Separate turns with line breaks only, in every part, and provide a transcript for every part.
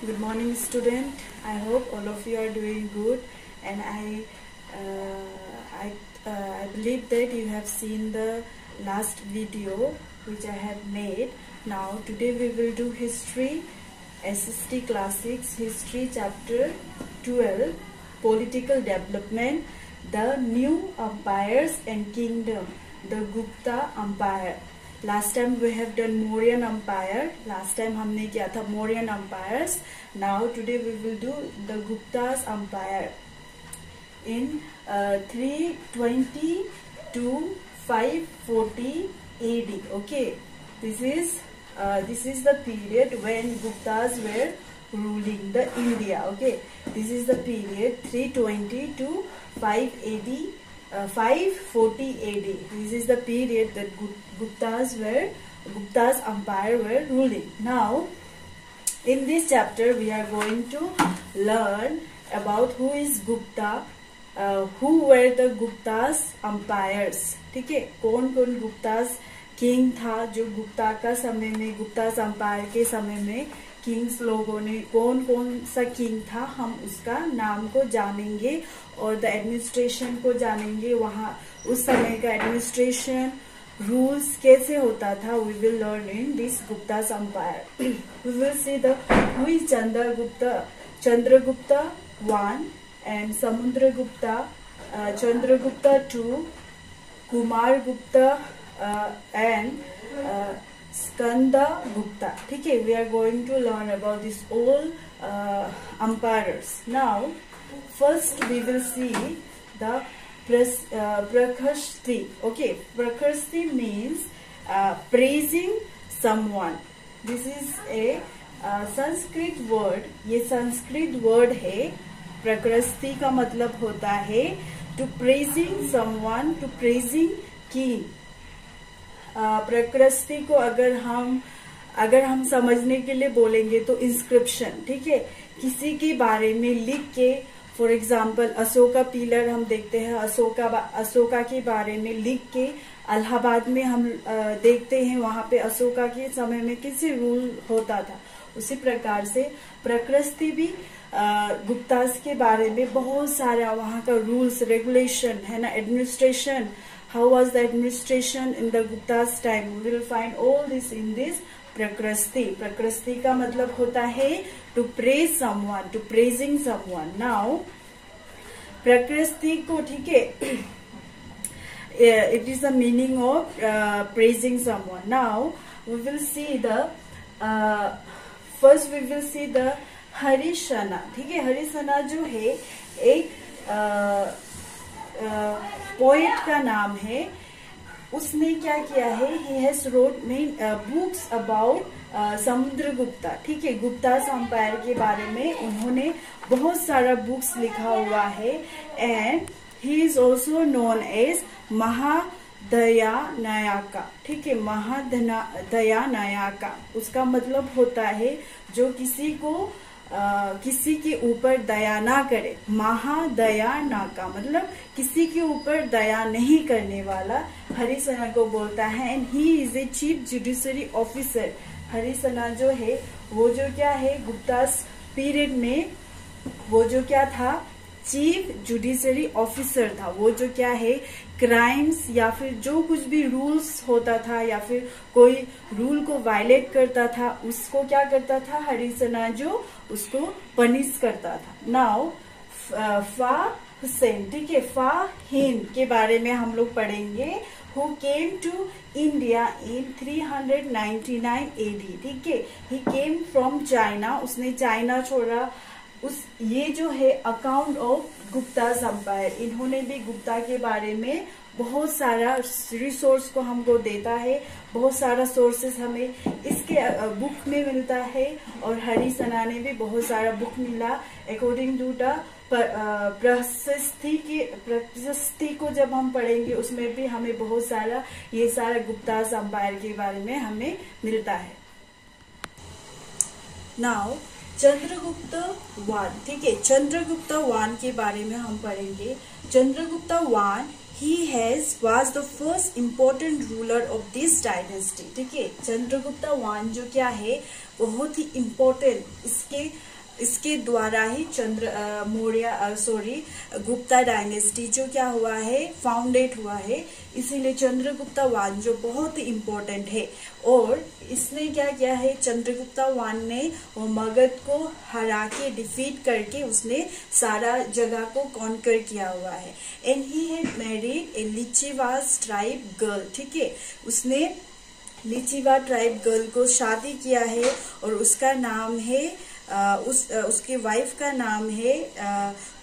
Good morning, student. I hope all of you are doing good, and I believe that you have seen the last video which I have made. Now today we will do history, SST Classics History Chapter 12, Political Development, the New Empires and Kingdom, the Gupta Empire. Last time we have done Mauryan Empire. Last time हमने किया था Mauryan Empires. Now today we will do the Gupta's Empire in 320 to 540 AD. Okay, this is the period when Guptas were ruling the India. Okay, this is the period 320 to 540 AD. This is the period that Gupta's empire were ruling. Now, in this chapter, we are going to learn about who is Gupta, who were the Gupta's empires. ठीक है, कौन कौन Gupta's king था जो गुप्ता का समय में, गुप्ता's empire के समय में किंग्स लोगों ने, कौन कौन सा किंग था, हम उसका नाम को जानेंगे और द एडमिनिस्ट्रेशन को जानेंगे. वहाँ उस समय का एडमिनिस्ट्रेशन रूल्स कैसे होता था. We will learn in this Gupta's empire. We will see the who is Chandragupta 1 and Samudragupta, Chandragupta 2, Kumar Gupta and Skanda Gupta. ठीक है, we are going to learn about this all empires. Now, first we will see the Prakhasti. Okay, Prakhasti means praising someone. This is a Sanskrit word. ये Sanskrit word है. प्रकृति का मतलब होता है to praising someone, to praising king. प्रकृति को अगर हम समझने के लिए बोलेंगे तो इंस्क्रिप्शन. ठीक है, किसी के बारे में लिख के, फॉर एग्जाम्पल अशोका पिलर हम देखते हैं, अशोका के बारे में लिख के इलाहाबाद में हम देखते हैं वहां पे अशोका के समय में कैसे रूल होता था. उसी प्रकार से प्रकृति भी गुप्तास के बारे में बहुत सारा वहां का रूल्स रेगुलेशन है ना, administration. How was the administration in the Gupta's time? We will find all this in this Prakrasti. Prakrasti का मतलब होता है to praise someone, to praising someone. Now, Prakrasti को, ठीक है, it is the meaning of praising someone. Now, we will see the first we will see the हरिशना. ठीक है, हरिशना जो है एक पोएट का नाम है. उसने क्या किया है, he has wrote books about Samudragupta. ठीक है, गुप्ता's empire के बारे में उन्होंने बहुत सारा बुक्स लिखा हुआ है. And he is also known as Mahadandanayaka. ठीक है, महादयानायका उसका मतलब होता है जो किसी के ऊपर दया ना करे. महादयाना का मतलब किसी के ऊपर दया नहीं करने वाला हरिसना को बोलता है. And he is a chief judiciary officer. Harisena जो है वो जो क्या है, गुप्ता's पीरियड में वो जो क्या था, चीफ जुडिशरी ऑफिसर था. वो जो क्या है, क्राइम्स या फिर जो कुछ भी रूल्स होता था या फिर कोई रूल को वायलेट करता था उसको क्या करता था, हरिसना जो उसको पनिश करता था. नाउ फा हुसैन. ठीक है, फा हिंद के बारे में हम लोग पढ़ेंगे. Who came to India in 399 AD. ठीक है, ही केम फ्रॉम चाइना. उसने चाइना छोड़ा. ये जो है अकाउंट ऑफ गुप्ता's empire. इन्होंने भी गुप्ता के बारे में बहुत सारा रिसोर्स को हमको देता है. बहुत सारा सोर्सेस हमें इसके बुक में मिलता है और हरिसना ने भी बहुत सारा बुक मिला. अकॉर्डिंग टू द प्रशस्ति को जब हम पढ़ेंगे उसमें भी हमें बहुत सारा ये सारा गुप्ता's empire के बारे में हमें मिलता है. नाउ चंद्रगुप्त 1. ठीक है, चंद्रगुप्त 1 के बारे में हम पढ़ेंगे. Chandragupta 1 was the first important ruler of this dynasty. ठीक है, चंद्रगुप्ता वन जो क्या है बहुत ही इम्पोर्टेंट, इसके द्वारा ही गुप्ता डायनेस्टी जो क्या हुआ है फाउंडेट हुआ है, इसीलिए चंद्रगुप्ता वन जो बहुत ही इम्पोर्टेंट है। और इसने क्या किया है, चंद्रगुप्ता वन ने वो मगध को हरा के डिफीट करके उसने सारा जगह को कॉन्कर किया हुआ है। And he had married a Licchavis tribe girl. ठीक है, उसने लिचिवा ट्राइब गर्ल को शादी किया है और उसका नाम है उसके वाइफ का नाम है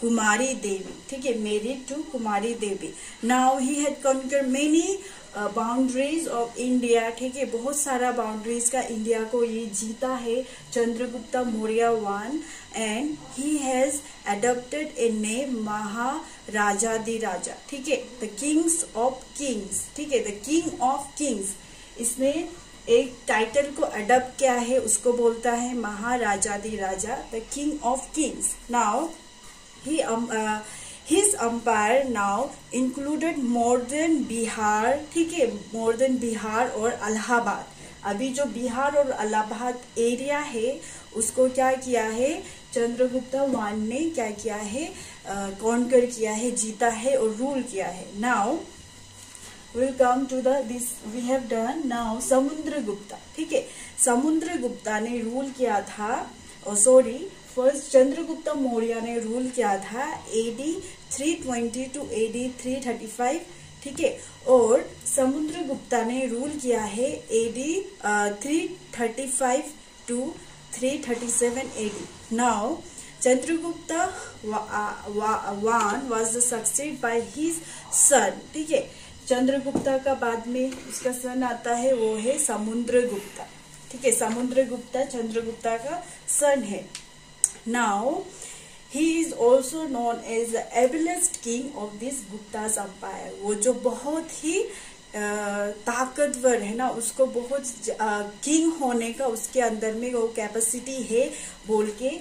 कुमारी देवी। ठीक है, married to Kumari Devi. Now he had conquer many boundaries of India. ठीक है, बहुत सारा बाउंड्रीज का इंडिया को ये जीता है Chandragupta Maurya one. And he has adopted a name Maharajadhiraja. ठीक है, द किंग्स ऑफ किंग्स। ठीक है, द किंग ऑफ किंग्स, इसने एक टाइटल को अडॉप्ट किया है, उसको बोलता है Maharajadhiraja, the king of kings. Now his empire now included modern Bihar. ठीक है, मॉडर्न बिहार और इलाहाबाद। अभी जो बिहार और इलाहाबाद एरिया है उसको क्या किया है, चंद्रगुप्ता वन ने क्या किया है, कॉन्कर किया है, जीता है और रूल किया है। Now we'll come to this we have done now Samudragupta. ठीक है, समुद्रगुप्ता ने रूल किया था, फर्स्ट चंद्रगुप्ता मौर्य ने रूल किया था AD 320 टू AD 335। ठीक है, और समुद्रगुप्ता ने रूल किया है AD 335 to 337 AD। Now Chandragupta one was succeeded by his son। ठीक है, चंद्रगुप्ता का बाद में उसका सन आता है, वो है समुद्रगुप्ता। ठीक है, समुद्रगुप्ता चंद्रगुप्ता का सन है। Now he is also known as the ablest king of this Guptas empire. वो जो बहुत ही ताकतवर है ना, उसको बहुत किंग होने का उसके अंदर में वो कैपेसिटी है बोल के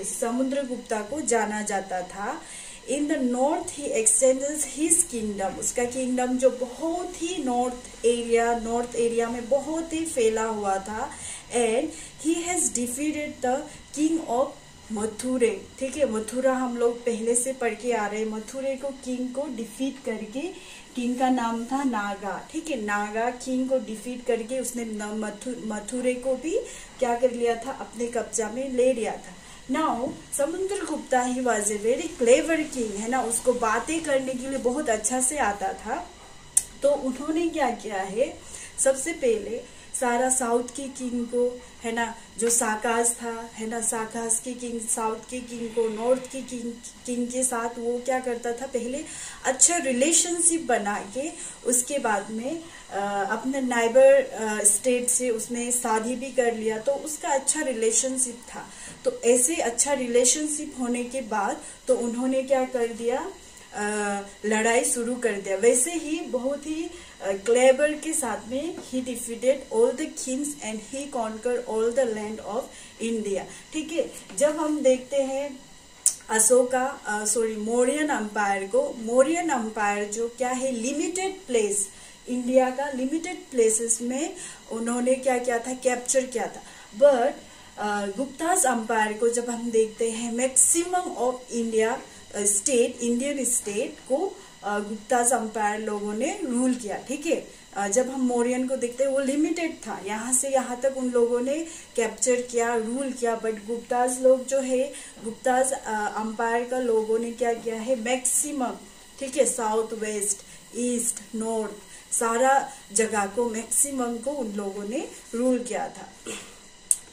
समुद्रगुप्ता को जाना जाता था। In the north he x tends his kingdom. उसका किंगडम जो बहुत ही नॉर्थ एरिया में बहुत ही फैला हुआ था। And he has defeated the king of Mathura. ठीक है, मथुरा हम लोग पहले से पढ़ के आ रहे हैं। मथुरे को किंग को डिफीट करके, किंग का नाम था नागा। ठीक है, नागा किंग को डिफीट करके उसने मथुरे को भी क्या कर लिया था, अपने कब्जा में ले लिया था। Now Samudragupta he was a very clever king, है ना, उसको बातें करने के लिए बहुत अच्छा से आता था। तो उन्होंने क्या किया है, सबसे पहले सारा साउथ के किंग को, है ना, जो साकास था, है ना, साकास के किंग, साउथ के किंग को नॉर्थ के किंग के साथ वो क्या करता था, पहले अच्छा रिलेशनशिप बना के उसके बाद में अपने नाइबर स्टेट से उसने शादी भी कर लिया, तो उसका अच्छा रिलेशनशिप था। तो ऐसे अच्छा रिलेशनशिप होने के बाद तो उन्होंने क्या कर दिया, लड़ाई शुरू कर दिया। वैसे ही बहुत ही क्लेवर के साथ में ही defeated all the Kings and he conquer all the land of India. ठीक है, जब हम देखते हैं मौर्यन एम्पायर को, मौर्यन एम्पायर जो क्या है, लिमिटेड प्लेस, इंडिया का लिमिटेड प्लेसेस में उन्होंने क्या किया था, कैप्चर किया था। बट गुप्तास एम्पायर को जब हम देखते हैं, मैक्सिमम ऑफ इंडियन स्टेट को गुप्तास एम्पायर लोगों ने रूल किया। ठीक है, जब हम मौर्यन को देखते हैं वो लिमिटेड था, यहाँ से यहाँ तक उन लोगों ने कैप्चर किया, रूल किया। बट गुप्तास लोग जो है, गुप्तास एम्पायर का लोगों ने क्या किया है, मैक्सिमम, ठीक है, साउथ वेस्ट ईस्ट नॉर्थ सारा जगह को, मैक्सिमम को उन लोगों ने रूल किया था।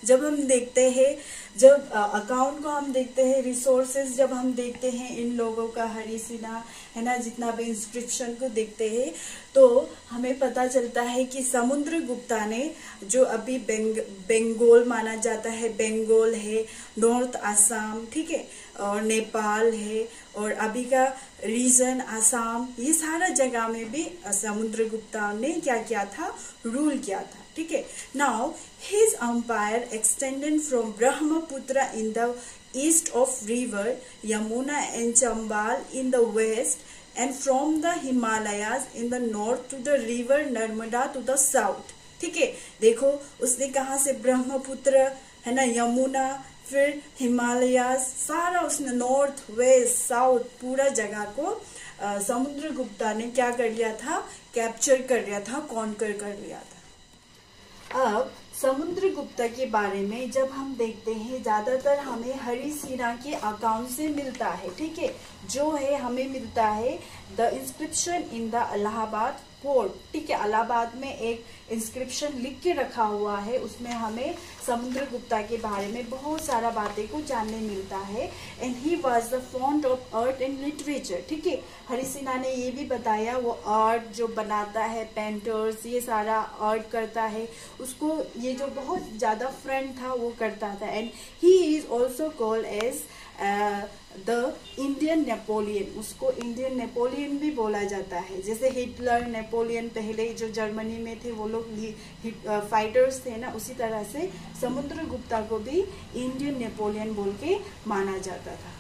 जब हम देखते हैं, जब अकाउंट को हम देखते हैं, रिसोर्सेज जब हम देखते हैं इन लोगों का, हरिसिना, है ना, जितना भी इंस्क्रिप्शन को देखते हैं, तो हमें पता चलता है कि समुद्रगुप्ता ने, जो अभी बंगाल माना जाता है, बंगाल है, नॉर्थ आसाम, ठीक है, और नेपाल है, और अभी का रीजन आसाम, ये सारा जगह में भी समुद्रगुप्ता ने क्या किया था, रूल किया था। ठीक है, now his empire extended from Brahmaputra in the east of river Yamuna and Chambal in the west and from the Himalayas in the north to the river Narmada to the south. ठीक है, देखो उसने कहा से ब्रह्मपुत्र है ना, यमुना, फिर हिमालयाज, सारा उसने नॉर्थ वेस्ट साउथ पूरा जगह को समुद्रगुप्ता ने क्या कर लिया था, कैप्चर कर लिया था, कॉन्कर कर लिया था। अब समुद्रगुप्ता के बारे में जब हम देखते हैं, ज्यादातर हमें हरि सिन्हा के अकाउंट से मिलता है। ठीक है, जो है हमें मिलता है the inscription in the Allahabad fort. ठीक है, इलाहाबाद में एक इंस्क्रिप्शन लिख के रखा हुआ है, उसमें हमें समुद्रगुप्ता के बारे में बहुत सारा बातें को जानने मिलता है। And he was the font of art and literature. ठीक है, हरि सिन्हा ने ये भी बताया वो आर्ट जो बनाता है, पेंटर्स ये सारा आर्ट करता है, उसको ये जो बहुत ज्यादा फ्रेंड था वो करता था। And he is also called as the Indian Napoleon, उसको इंडियन नेपोलियन भी बोला जाता है। जैसे हिटलर, नेपोलियन पहले जो जर्मनी में थे वो लोग फाइटर्स थे ना, उसी तरह से समुद्रगुप्ता को भी इंडियन नेपोलियन बोल के माना जाता था।